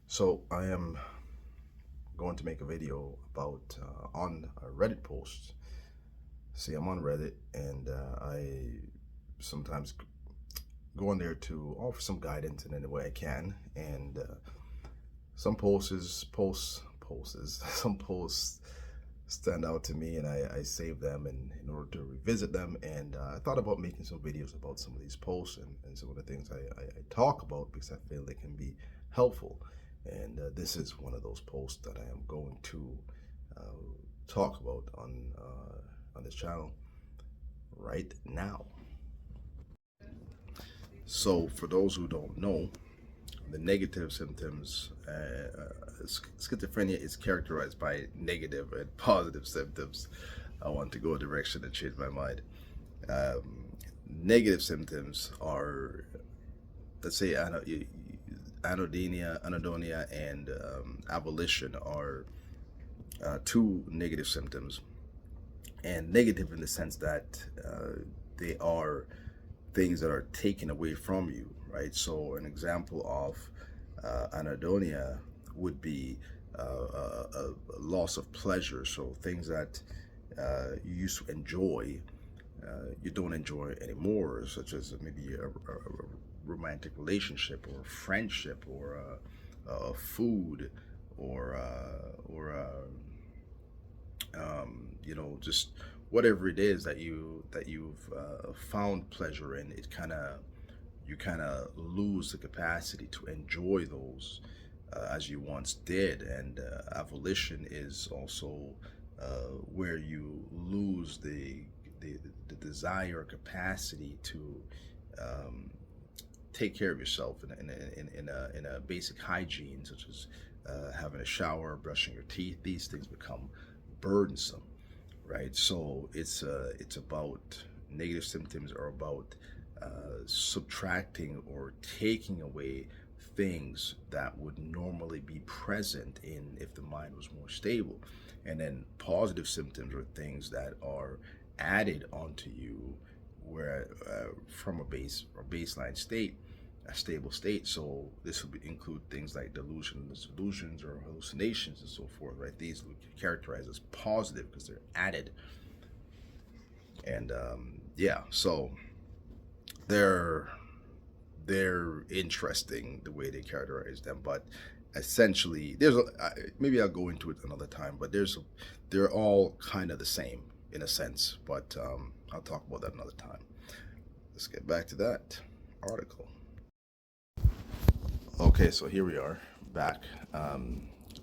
So I am going to make a video about on a Reddit post. See, I'm on Reddit, and I sometimes go on there to offer some guidance in any way I can. And some some posts stand out to me, and I save them in order to revisit them. And I thought about making some videos about some of these posts and some of the things I talk about because I feel they can be helpful. And this is one of those posts that I am going to uh, talk about on this channel right now. So, for those who don't know, the negative symptoms, schizophrenia is characterized by negative and positive symptoms. I want to go a direction and change my mind. Negative symptoms are, let's say, anhedonia, and abolition are two negative symptoms, and negative in the sense that they are things that are taken away from you, right? So an example of anhedonia would be a loss of pleasure. So things that you used to enjoy, you don't enjoy anymore, such as maybe a romantic relationship or friendship or food or just whatever it is that you've found pleasure in. It kind of you kind of lose the capacity to enjoy those as you once did. And abolition is also where you lose the desire or capacity to um, take care of yourself in a basic hygiene, such as having a shower, brushing your teeth. These things become burdensome, right? So it's about negative symptoms are about subtracting or taking away things that would normally be present in if the mind was more stable. And then positive symptoms are things that are added onto you where from a baseline state, a stable state. So this would include things like delusions or hallucinations and so forth, right? These would be characterized as positive because they're added. And yeah, so they're they're interesting the way they characterize them, but essentially maybe I'll go into it another time, but they're all kind of the same in a sense, but I'll talk about that another time. Let's get back to that article. Okay, so here we are back.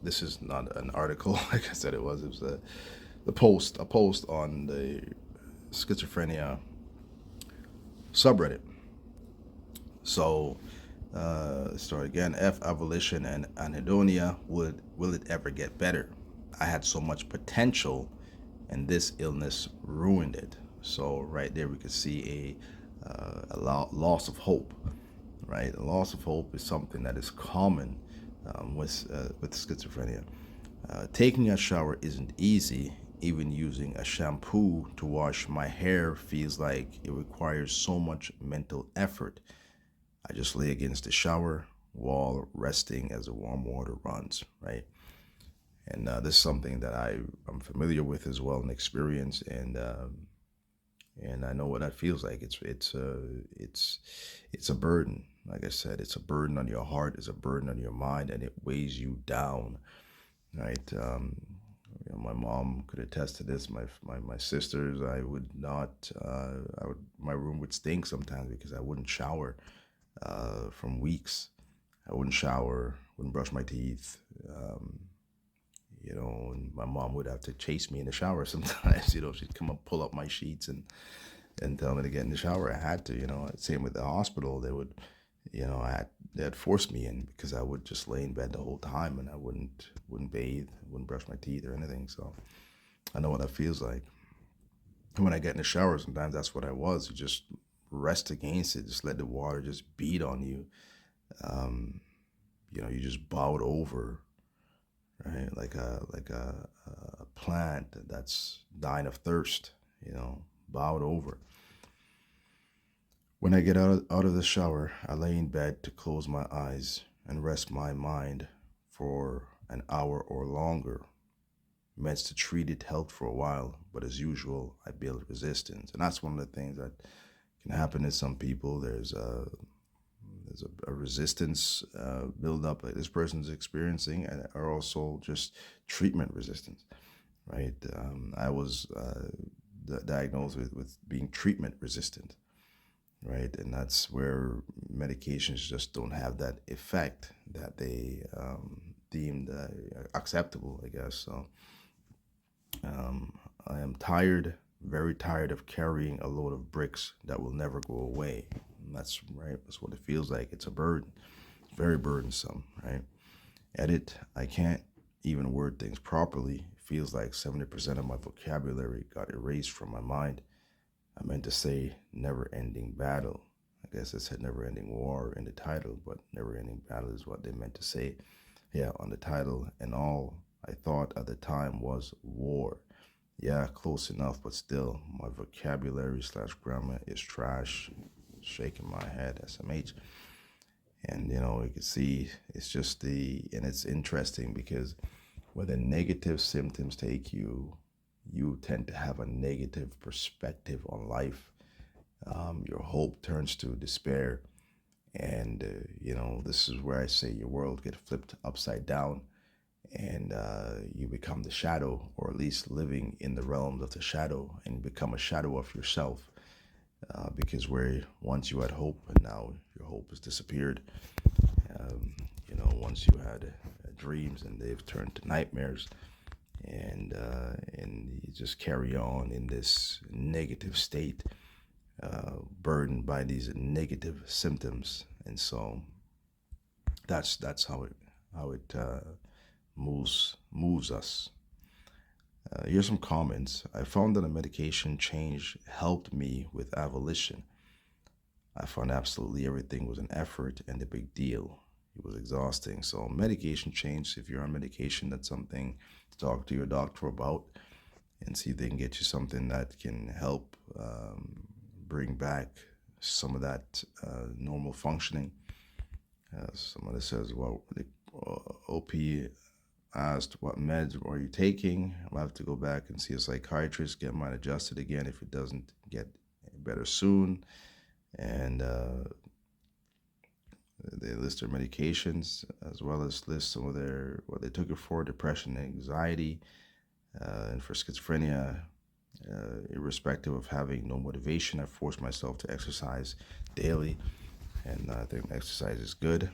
This is not an article, like I said, it was a post on the schizophrenia subreddit. So, start again. F abolition and anhedonia. Will it ever get better? I had so much potential, and this illness ruined it. So right there, we could see a loss of hope. Right, a loss of hope is something that is common with schizophrenia. Taking a shower isn't easy. Even using a shampoo to wash my hair feels like it requires so much mental effort. I just lay against the shower wall, resting as the warm water runs, right? And this is something that I'm familiar with as well and experience, and I know what that feels like. It's a burden. Like I said, it's a burden on your heart, it's a burden on your mind, and it weighs you down, right? My mom could attest to this. My sisters, I would not. My room would stink sometimes because I wouldn't shower from weeks. I wouldn't shower, wouldn't brush my teeth. And my mom would have to chase me in the shower sometimes. She'd come up, pull up my sheets, and tell me to get in the shower. I had to. Same with the hospital. They would, they'd force me in because I would just lay in bed the whole time, and I wouldn't bathe, wouldn't brush my teeth or anything. So I know what that feels like. And when I get in the shower, sometimes that's what I was. You just rest against it, just let the water just beat on you. Um, you just bowed over, right? Like a plant that's dying of thirst, bowed over. When I get out of the shower, I lay in bed to close my eyes and rest my mind for an hour or longer, meant to treat it, helped for a while, but as usual, I build resistance. And that's one of the things that can happen to some people. There's a resistance build up that this person's experiencing, and are also just treatment resistance, right? I was diagnosed with being treatment resistant, right? And that's where medications just don't have that effect that they deemed acceptable, I guess. So I am tired, very tired of carrying a load of bricks that will never go away. And that's right. That's what it feels like. It's a burden. It's very burdensome, right? Edit. I can't even word things properly. It feels like 70% of my vocabulary got erased from my mind. I meant to say never-ending battle. I guess it said never-ending war in the title, but never-ending battle is what they meant to say, yeah, on the title. And all I thought at the time was war. Yeah, close enough, but still, my vocabulary slash grammar is trash. Shaking my head, SMH. And, you can see it's just and it's interesting because when the negative symptoms take you, you tend to have a negative perspective on life. Your hope turns to despair. And, this is where I say your world gets flipped upside down, and you become the shadow, or at least living in the realms of the shadow, and become a shadow of yourself. Because where once you had hope, and now your hope has disappeared. Once you had dreams, and they've turned to nightmares, and you just carry on in this negative state, burdened by these negative symptoms. And so that's how it moves us. Here's some comments. I found that a medication change helped me with avolition. I found absolutely everything was an effort and a big deal. It was exhausting. So medication change, if you're on medication, that's something to talk to your doctor about, and see if they can get you something that can help bring back some of that normal functioning. Somebody says, well, the OP asked, what meds are you taking? I'll have to go back and see a psychiatrist, get mine adjusted again if it doesn't get better soon. And they list their medications, as well as list some of what they took it for: depression, anxiety, and for schizophrenia. Irrespective of having no motivation, I forced myself to exercise daily, and I think exercise is good.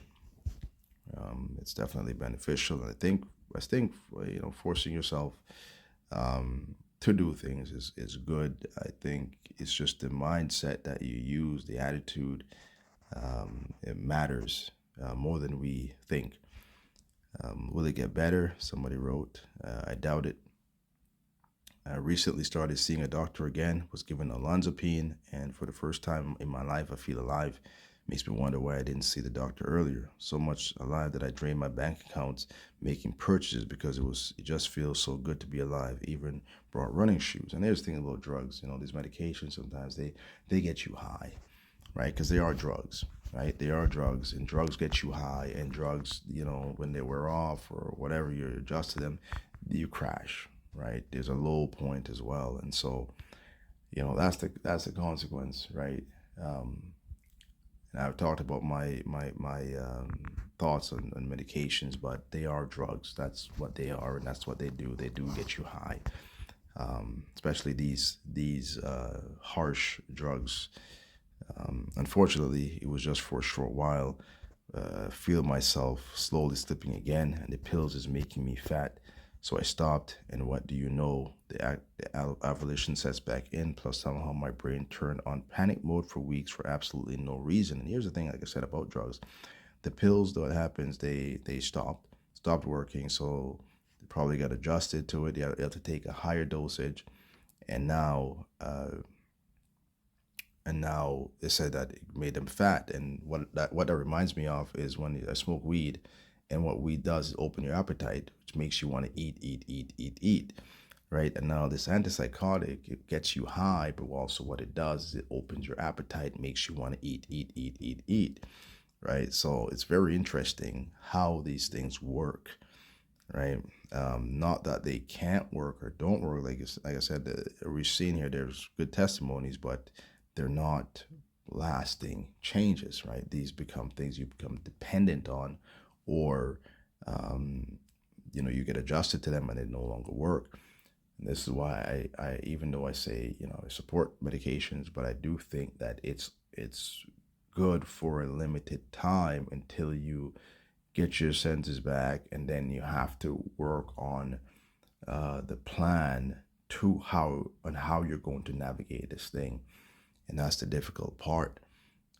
It's definitely beneficial, and I think forcing yourself to do things is good. I think it's just the mindset that you use, the attitude. It matters more than we think. Will it get better? Somebody wrote. I doubt it. I recently started seeing a doctor again, was given olanzapine, and for the first time in my life, I feel alive. Makes me wonder why I didn't see the doctor earlier. So much alive that I drained my bank accounts making purchases because it just feels so good to be alive. Even brought running shoes. And there's the thing about drugs. These medications, sometimes they get you high, right? Because they are drugs, right? They are drugs, and drugs get you high, and drugs, when they wear off or whatever, you adjust to them, you crash, right? There's a low point as well. And so, that's the consequence, right? And I've talked about my thoughts on medications, but they are drugs. That's what they are, and that's what they do. They do get you high, especially these harsh drugs. Unfortunately, it was just for a short while. Feel myself slowly slipping again, and the pills is making me fat. So I stopped, and what do you know? The avolition sets back in, plus somehow my brain turned on panic mode for weeks for absolutely no reason. And here's the thing, like I said about drugs. The pills, though, it happens, they stopped working, so they probably got adjusted to it. You have to take a higher dosage, and now they said that it made them fat. And what that reminds me of is when I smoke weed, and what weed does is open your appetite, which makes you want to eat, right? And now this antipsychotic, it gets you high, but also what it does is it opens your appetite, makes you want to eat. right? So it's very interesting how these things work, right? Not that they can't work or don't work. Like I said, we've seen here, there's good testimonies, but they're not lasting changes, right? These become things you become dependent on, or you get adjusted to them and they no longer work. And this is why I even though I say I support medications, but I do think that it's good for a limited time until you get your senses back, and then you have to work on the plan to how you're going to navigate this thing, and that's the difficult part,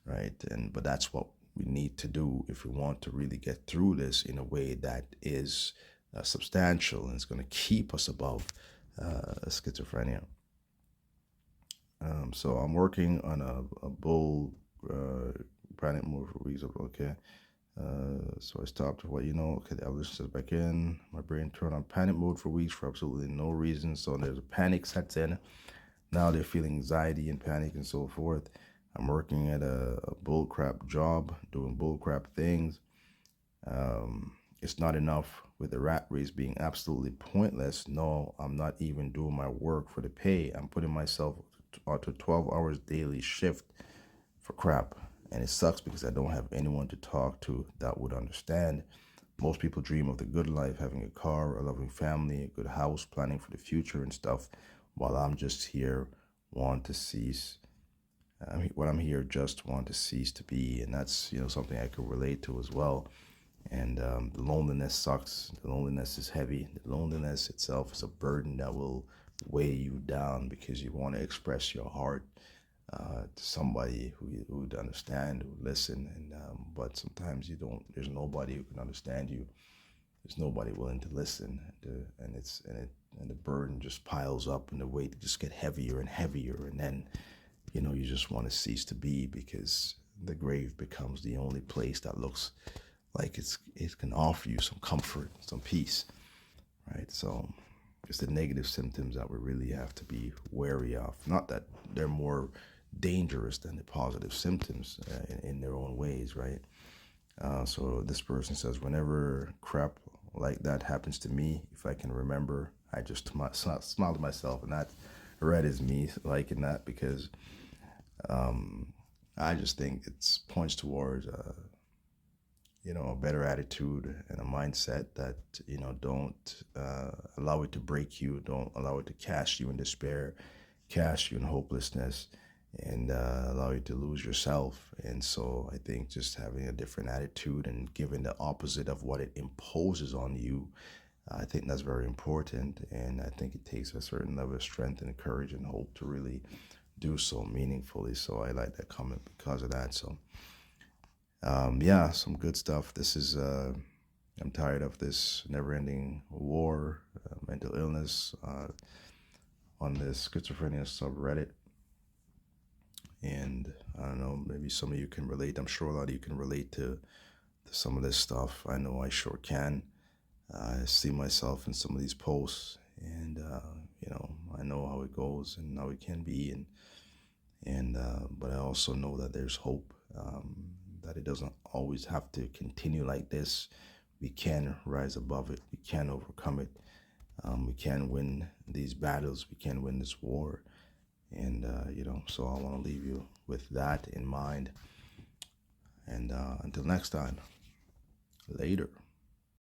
right? And but that's what we need to do if we want to really get through this in a way that is substantial and it's going to keep us above schizophrenia. So I'm working on a bull panic mode for weeks. Okay. So I stopped. What okay, the evolution says back in. My brain turned on panic mode for weeks for absolutely no reason. So there's a panic sets in. Now they're feeling anxiety and panic and so forth. I'm working at a bullcrap job, doing bullcrap things. It's not enough with the rat race being absolutely pointless. No, I'm not even doing my work for the pay. I'm putting myself onto 12 hours daily shift for crap. And it sucks because I don't have anyone to talk to that would understand. Most people dream of the good life, having a car, a loving family, a good house, planning for the future and stuff, while I'm just here want to cease. What I'm here just want to cease to be, and that's something I could relate to as well. And the loneliness sucks. The loneliness is heavy. The loneliness itself is a burden that will weigh you down because you want to express your heart to somebody who would understand, who would listen, and but sometimes you don't. There's nobody who can understand you. There's nobody willing to listen, and the burden just piles up, and the weight just get heavier and heavier, and then you just want to cease to be because the grave becomes the only place that looks like it can offer you some comfort, some peace, right? So it's the negative symptoms that we really have to be wary of. Not that they're more dangerous than the positive symptoms in their own ways, right? So this person says, whenever crap like that happens to me, if I can remember, I just smile to myself, and that red is me liking that because I just think it points towards a better attitude and a mindset that don't allow it to break you, don't allow it to cast you in despair, cast you in hopelessness, and allow you to lose yourself. And so I think just having a different attitude and giving the opposite of what it imposes on you, I think that's very important. And I think it takes a certain level of strength and courage and hope to really do so meaningfully. So I like that comment because of that. So yeah, some good stuff. This is I'm tired of this never-ending war, mental illness on this schizophrenia subreddit. And I don't know, maybe some of you can relate. I'm sure a lot of you can relate to some of this stuff. I know I sure can. I see myself in some of these posts, and I know how it goes and how it can be, and but I also know that there's hope. That it doesn't always have to continue like this. We can rise above it. We can overcome it. We can win these battles. We can win this war. And, so I want to leave you with that in mind. And until next time, later.